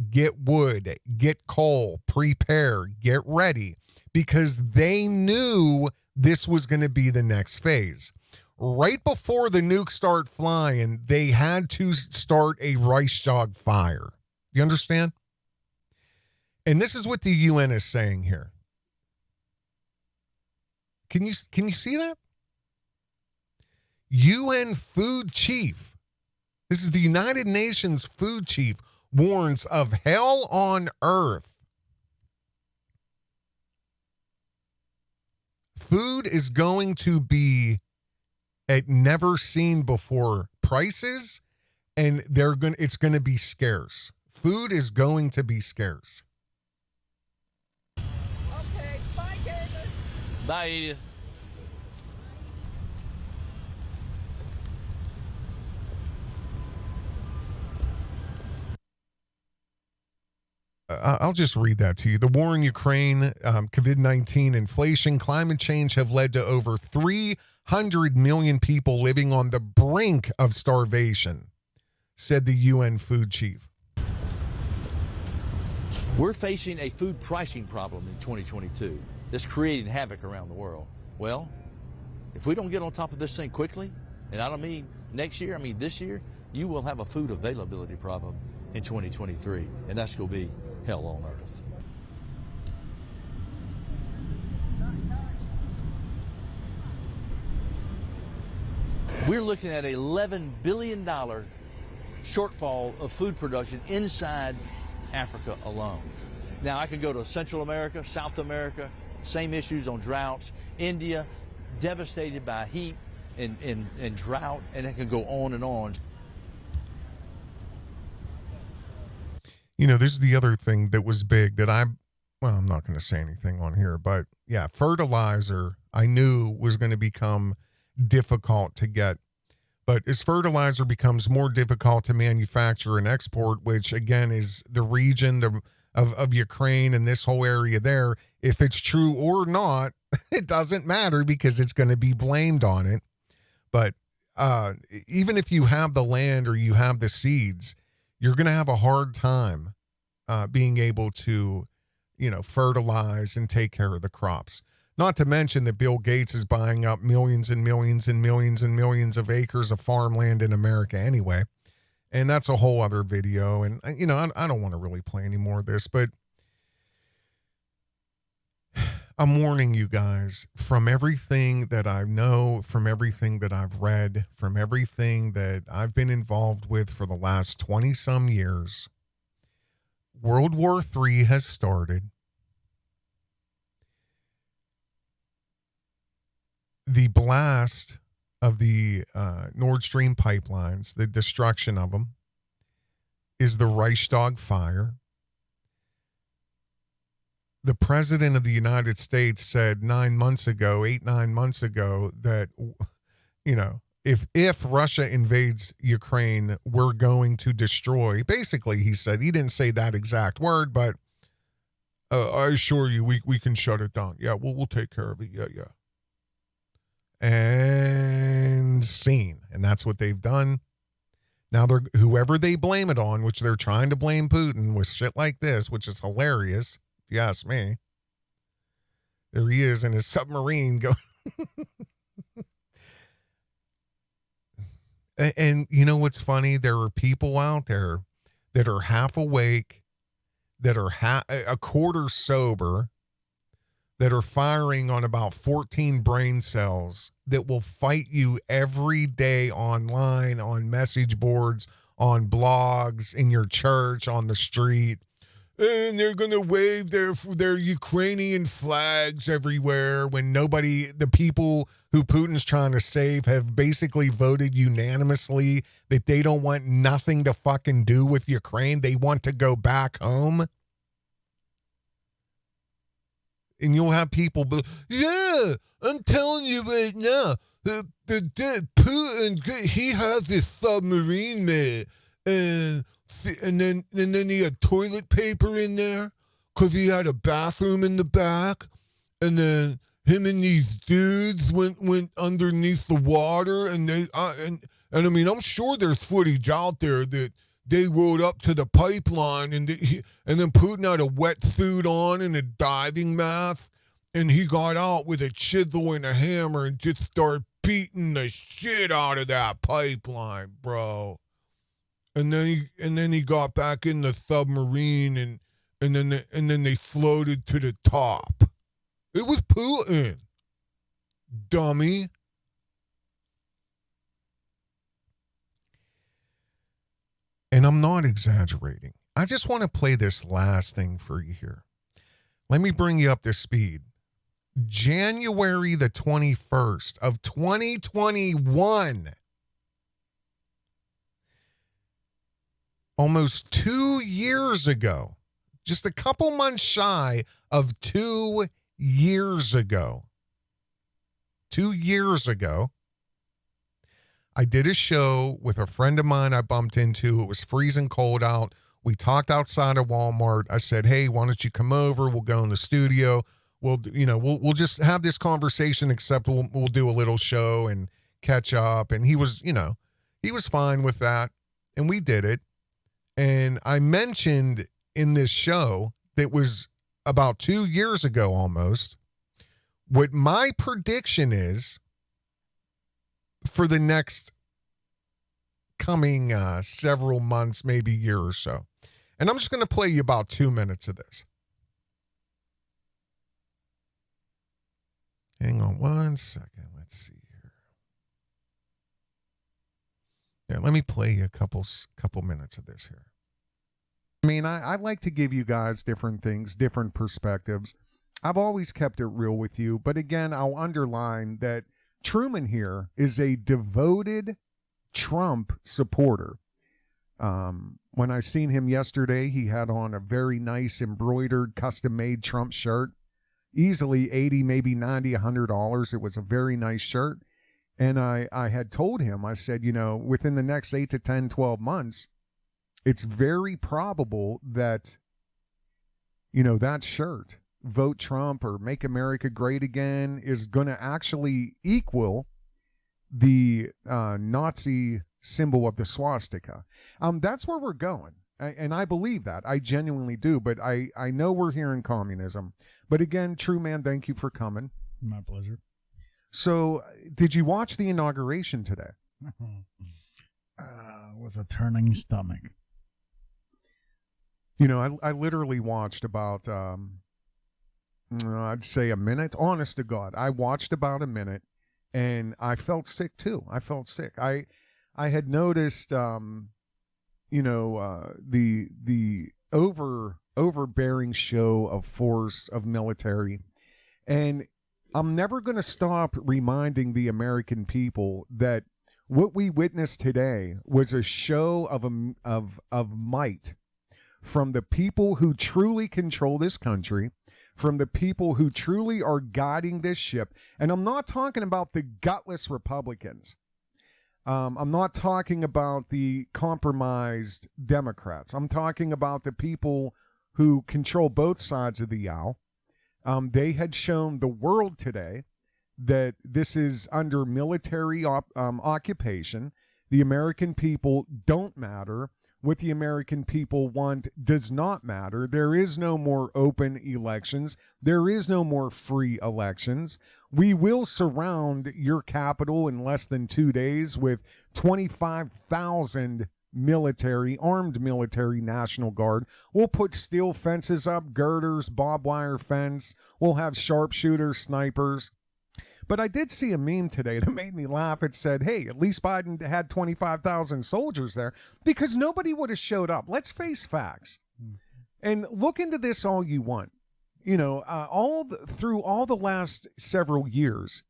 get wood, get coal, prepare, get ready, because they knew this was going to be the next phase. Right before the nukes start flying, they had to start a Reichstag fire. You understand? And this is what the UN is saying here. Can you see that? UN food chief. This is the United Nations food chief warns of hell on earth. Food is going to be at never seen before prices, and it's going to be scarce. Food is going to be scarce. Okay, bye, David. Bye, Edith. I'll just read that to you. The war in Ukraine, COVID-19, inflation, climate change have led to over 300 million people living on the brink of starvation, said the UN food chief. We're facing a food pricing problem in 2022 that's creating havoc around the world. Well, if we don't get on top of this thing quickly, and I don't mean next year, I mean this year, you will have a food availability problem in 2023, and that's going to be hell on earth. We're looking at an $11 billion shortfall of food production inside Africa alone. Now, I could go to Central America, South America, same issues on droughts. India, devastated by heat and drought, and it can go on and on. You know, this is the other thing that was big that I'm not going to say anything on here, but yeah, fertilizer I knew was going to become difficult to get. But as fertilizer becomes more difficult to manufacture and export, which again is the region of Ukraine and this whole area there, if it's true or not, it doesn't matter because it's going to be blamed on it. But even if you have the land or you have the seeds, you're going to have a hard time being able to, fertilize and take care of the crops. Not to mention that Bill Gates is buying up millions and millions and millions and millions of acres of farmland in America anyway. And that's a whole other video. And, I don't want to really play any more of this, but I'm warning you guys from everything that I know, from everything that I've read, from everything that I've been involved with for the last 20 some years. World War III has started. The blast of the Nord Stream pipelines, the destruction of them, is the Reichstag fire. The president of the United States said 9 months ago that, if Russia invades Ukraine, we're going to destroy. Basically, he said, he didn't say that exact word, but I assure you, we can shut it down. Yeah, we'll take care of it. Yeah. And scene. And that's what they've done. Now, whoever they blame it on, which they're trying to blame Putin with shit like this, which is hilarious, if you ask me. There he is in his submarine going. And you know what's funny? There are people out there that are half awake, that are a quarter sober, that are firing on about 14 brain cells that will fight you every day online, on message boards, on blogs, in your church, on the street. And they're going to wave their Ukrainian flags everywhere when the people who Putin's trying to save have basically voted unanimously that they don't want nothing to fucking do with Ukraine. They want to go back home. And you'll have people be, yeah, I'm telling you right now, Putin, he has this submarine there, and then he had toilet paper in there, because he had a bathroom in the back, and then him and these dudes went underneath the water, and they and I mean, I'm sure there's footage out there that they rode up to the pipeline, and then Putin had a wetsuit on and a diving mask, and he got out with a chisel and a hammer and just started beating the shit out of that pipeline, bro. And then he got back in the submarine, and then they floated to the top. It was Putin, dummy. And I'm not exaggerating. I just want to play this last thing for you here. Let me bring you up to speed. January the 21st of 2021. Almost 2 years ago. Just a couple months shy of 2 years ago. 2 years ago. I did a show with a friend of mine I bumped into. It was freezing cold out. We talked outside of Walmart. I said, hey, why don't you come over? We'll go in the studio. We'll just have this conversation, except we'll do a little show and catch up. And he was fine with that. And we did it. And I mentioned in this show that was about 2 years ago almost, what my prediction is for the next coming several months, maybe year or so. And I'm just going to play you about 2 minutes of this. Hang on 1 second. Let's see here. Yeah, let me play you a couple minutes of this here. I mean, I like to give you guys different things, different perspectives. I've always kept it real with you. But again, I'll underline that Truman here is a devoted Trump supporter. When I seen him yesterday, he had on a very nice embroidered, custom-made Trump shirt. Easily $80, maybe $90, $100. It was a very nice shirt. And I had told him, I said, within the next 8 to 10, 12 months, it's very probable that, that shirt, Vote Trump or Make America Great Again, is going to actually equal the Nazi symbol of the swastika. That's where we're going. And I believe that. I genuinely do. But I know we're here in communism. But again, True Man, thank you for coming. My pleasure. So, did you watch the inauguration today? With a turning stomach. I literally watched about, I'd say a minute. Honest to God, I watched about a minute, and I felt sick too. I felt sick. I had noticed, the overbearing show of force of military, and I'm never going to stop reminding the American people that what we witnessed today was a show of might from the people who truly control this country, from the people who truly are guiding this ship. And I'm not talking about the gutless Republicans. I'm not talking about the compromised Democrats. I'm talking about the people who control both sides of the aisle. They had shown the world today that this is under military occupation. The American people don't matter. What the American people want does not matter. There is no more open elections. There is no more free elections. We will surround your capital in less than 2 days with 25,000 armed military National Guard. We'll put steel fences up, girders, barbed wire fence. We'll have sharpshooters, snipers. But I did see a meme today that made me laugh. It said, hey, at least Biden had 25,000 soldiers there, because nobody would have showed up. Let's face facts. And look into this all you want. Through all the last several years,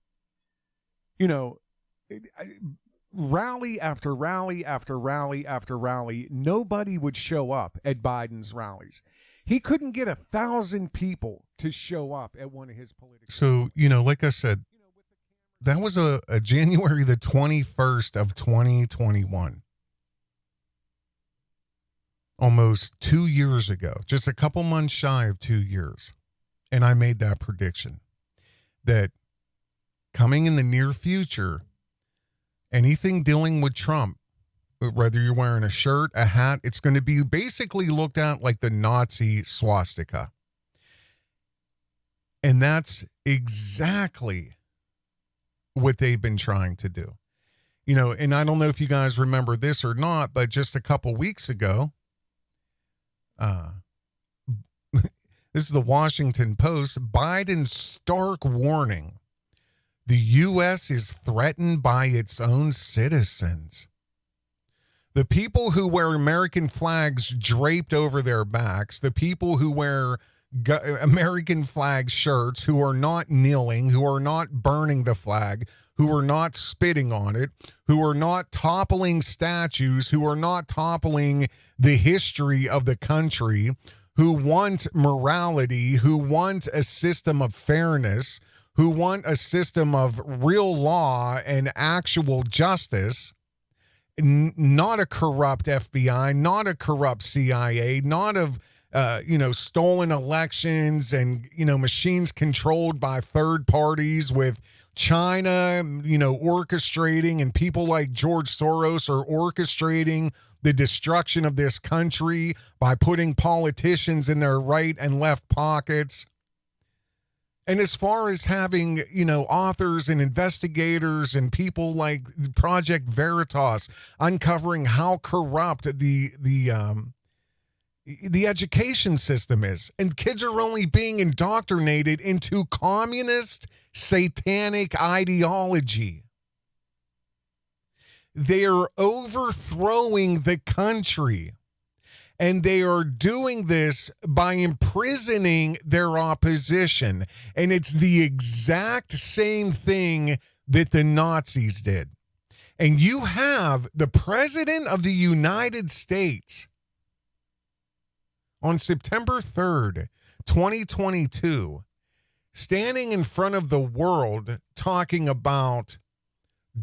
rally after rally after rally after rally, nobody would show up at Biden's rallies. He couldn't get 1,000 people to show up at one of his political. So, like I said, that was a January the 21st of 2021. almost 2 years ago, just a couple months shy of 2 years. And I made that prediction that coming in the near future, anything dealing with Trump, whether you're wearing a shirt, a hat, it's going to be basically looked at like the Nazi swastika. And that's exactly what they've been trying to do. You know, and I don't know if you guys remember this or not, but just a couple weeks ago, this is the Washington Post, Biden's stark warning. The U.S. is threatened by its own citizens. The people who wear American flags draped over their backs, the people who wear American flag shirts, who are not kneeling, who are not burning the flag, who are not spitting on it, who are not toppling statues, who are not toppling the history of the country, who want morality, who want a system of fairness, who want a system of real law and actual justice, not a corrupt FBI, not a corrupt CIA, not of stolen elections and, machines controlled by third parties with China, orchestrating, and people like George Soros are orchestrating the destruction of this country by putting politicians in their right and left pockets. And as far as having, authors and investigators and people like Project Veritas uncovering how corrupt the education system is, and kids are only being indoctrinated into communist satanic ideology. They are overthrowing the country, and they are doing this by imprisoning their opposition. And it's the exact same thing that the Nazis did. And you have the President of the United States on September 3rd, 2022, standing in front of the world talking about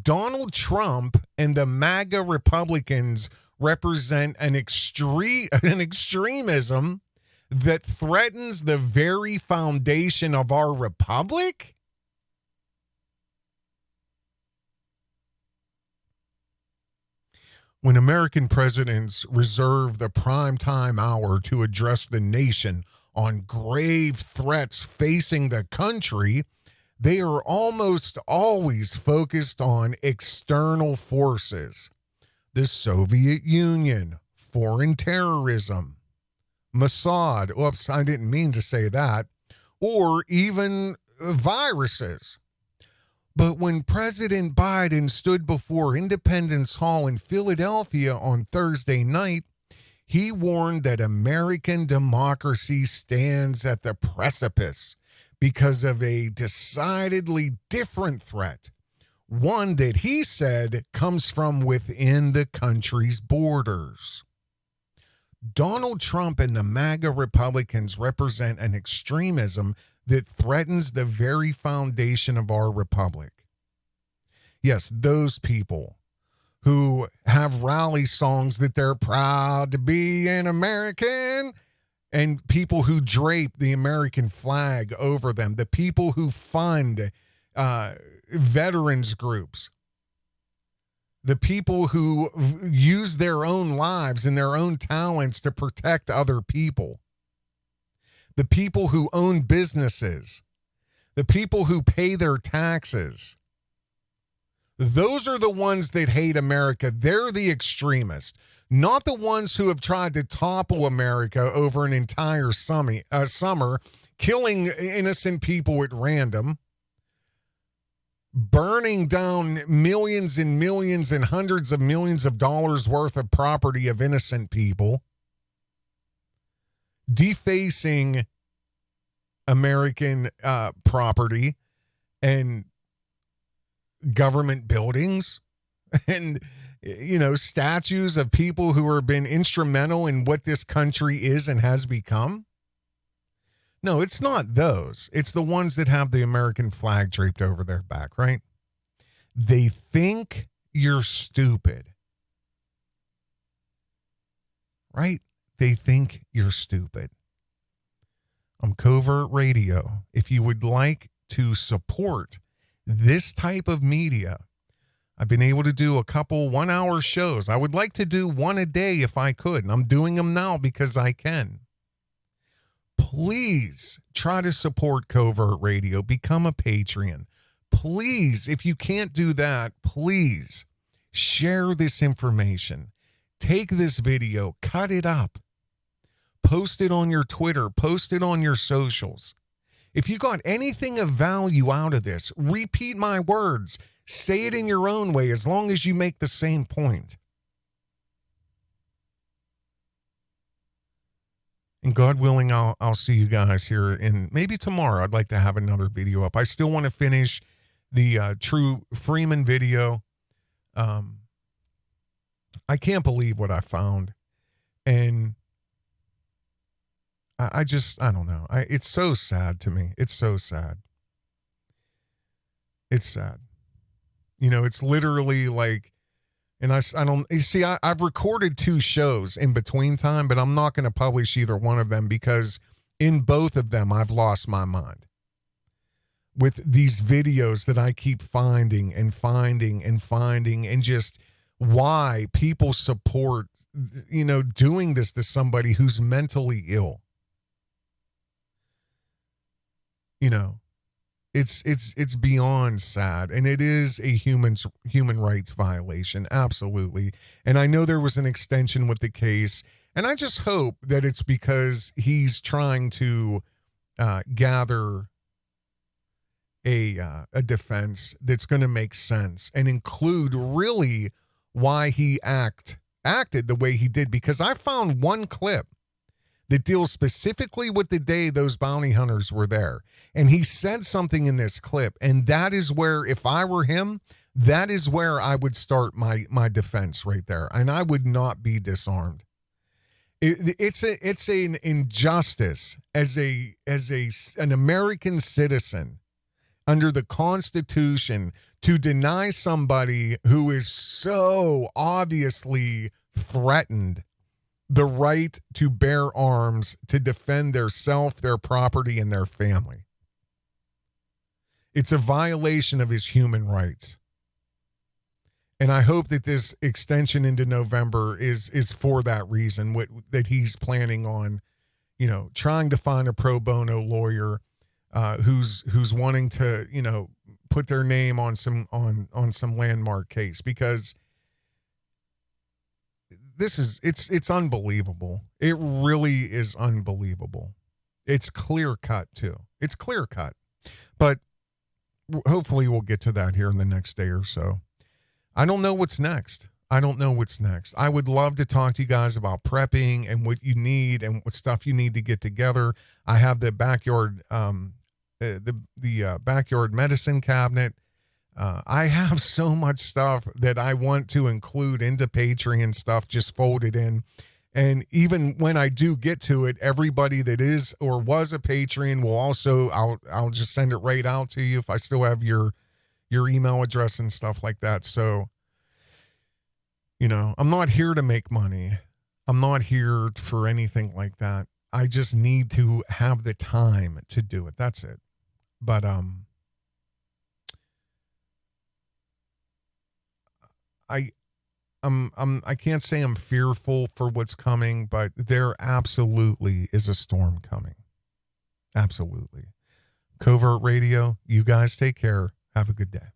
Donald Trump and the MAGA Republicans represent an extremism that threatens the very foundation of our republic? When American presidents reserve the primetime hour to address the nation on grave threats facing the country, they are almost always focused on external forces. The Soviet Union, foreign terrorism, Mossad, oops, I didn't mean to say that, or even viruses. But when President Biden stood before Independence Hall in Philadelphia on Thursday night, he warned that American democracy stands at the precipice because of a decidedly different threat, one that he said comes from within the country's borders. Donald Trump and the MAGA Republicans represent an extremism that threatens the very foundation of our republic. Yes, those people who have rally songs that they're proud to be an American, and people who drape the American flag over them, the people who fund veterans groups, the people who use their own lives and their own talents to protect other people, the people who own businesses, the people who pay their taxes. Those are the ones that hate America. They're the extremists, not the ones who have tried to topple America over an entire summer, killing innocent people at random, burning down millions and millions and hundreds of millions of dollars worth of property of innocent people, defacing American property and government buildings, and statues of people who have been instrumental in what this country is and has become. No, it's not those. It's the ones that have the American flag draped over their back, right? They think you're stupid, right? they think you're stupid. I'm Covert Radio. If you would like to support this type of media, I've been able to do a couple 1-hour shows. I would like to do one a day if I could, and I'm doing them now because I can. Please try to support Covert Radio. Become a Patreon. Please, if you can't do that, please share this information. Take this video, cut it up, post it on your Twitter, post it on your socials. If you got anything of value out of this, repeat my words. Say it in your own way as long as you make the same point. And God willing, I'll see you guys here in maybe tomorrow. I'd like to have another video up. I still want to finish the True Freeman video. I can't believe what I found. And I don't know. It's so sad to me. It's so sad. It's sad. You know, it's literally like, and I don't, you see, I've recorded 2 shows in between time, but I'm not going to publish either one of them because in both of them, I've lost my mind with these videos that I keep finding and just why people support, you know, doing this to somebody who's mentally ill. You know, it's beyond sad, and it is a human rights violation, absolutely. And I know there was an extension with the case, and I just hope that it's because he's trying to gather a defense that's going to make sense and include really why he acted the way he did. Because I found one clip that deals specifically with the day those bounty hunters were there. And he said something in this clip, and that is where, if I were him, that is where I would start my defense right there. And I would not be disarmed. It's an injustice as an American citizen under the Constitution to deny somebody who is so obviously threatened the right to bear arms to defend their self, their property, and their family. It's a violation of his human rights. And I hope that this extension into November is for that reason, that he's planning on, you know, trying to find a pro bono lawyer who's wanting to, you know, put their name on some landmark case, because it's unbelievable. It really is unbelievable. It's clear cut too. It's clear cut, but hopefully we'll get to that here in the next day or so. I don't know what's next. I would love to talk to you guys about prepping and what you need and what stuff you need to get together. I have the backyard, the backyard medicine cabinet. I have so much stuff that I want to include into Patreon stuff, just folded in. And even when I do get to it, everybody that is or was a Patreon will also, I'll just send it right out to you if I still have your email address and stuff like that. So, you know, I'm not here to make money. I'm not here for anything like that. I just need to have the time to do it. That's it. But, I can't say I'm fearful for what's coming, but there absolutely is a storm coming. Absolutely. Covert Radio, you guys take care. Have a good day.